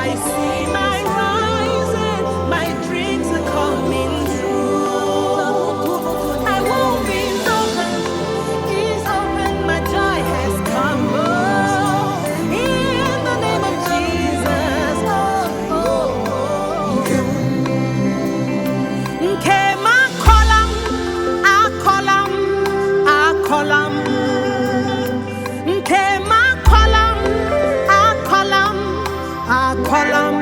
I see my rising, my dreams are coming true. I won't be open, is open, my joy has come. Oh, in the name of Jesus. Nkemakolam, Akolam, Akolam. Nkemakolam, Akolam, Akolam.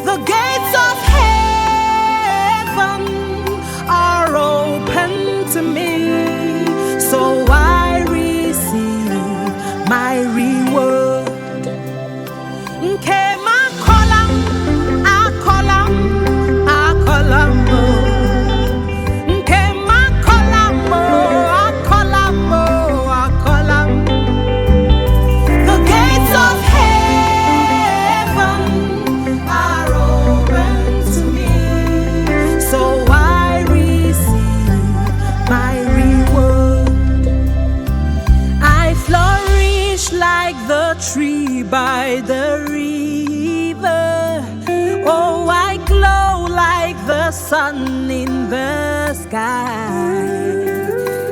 The gates of heaven are open to me, so I receive my reward. Nkemakolam, Akolam, Akolam. Nkemakolam, Akolam, Akolam. The gates of heaven are open to me, so I receive my reward. I flourish like the tree by the river. Oh, I glow like the sun in the sky.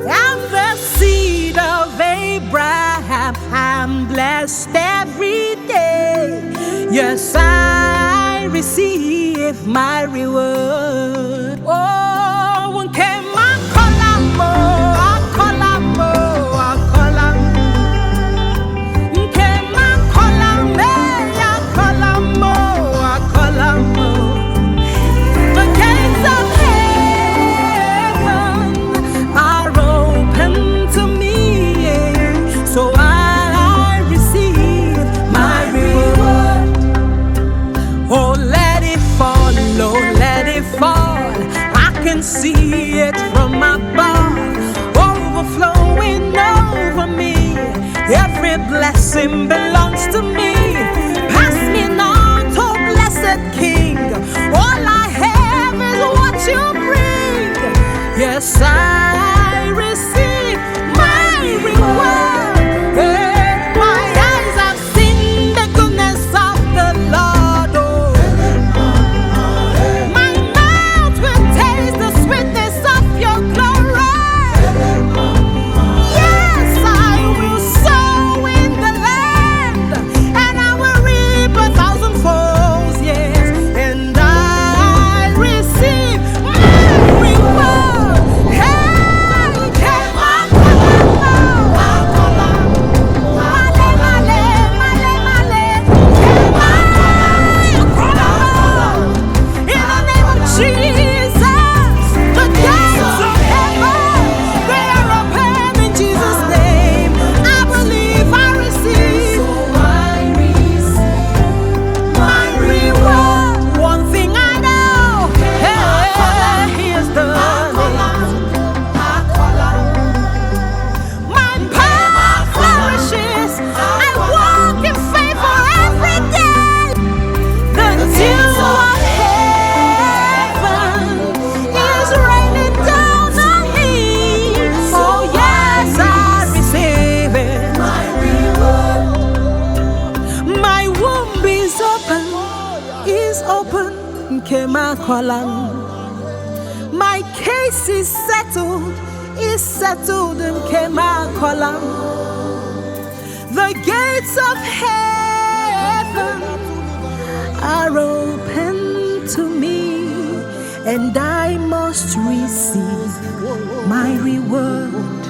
I'm the seed of Abraham. I'm blessed every day. Yes, I receive my reward. Oh, Nkemakolam, Akolam, Akolam. Nkemakolam, Akolam, Akolam. The gates of heaven are open to me, so I receive my reward. Oh, let it fall, oh, let it fall. I can see it from above, overflowing over me. Every blessing belongs to me. Pass me not, oh blessed King. All I have is what you bring. Yes, I receive my reward. Hey, my eyes have seen the goodness of the Lord. Oh, my mouth will taste the sweetness of your glory. Yes, I will sow in the land, and I will reap 1,000-fold. Yes, and I receive my reward. Hey, Nkemakolam, Akolam, male, male, male, male. Nkemakolam. In the name of Jesus, the gates of heaven, they are open in Jesus' name. I believe I receive. So I receive my reward. One thing I know, He has done it. My power flourishes. I walk in favor every day. The dew of heaven is raining down on me. Oh yes, I receive it. My reward. My womb is open, is open. Nkemakolam. My case is settled, Nkemakolam. The gates of heaven are open to me, and I must receive my reward.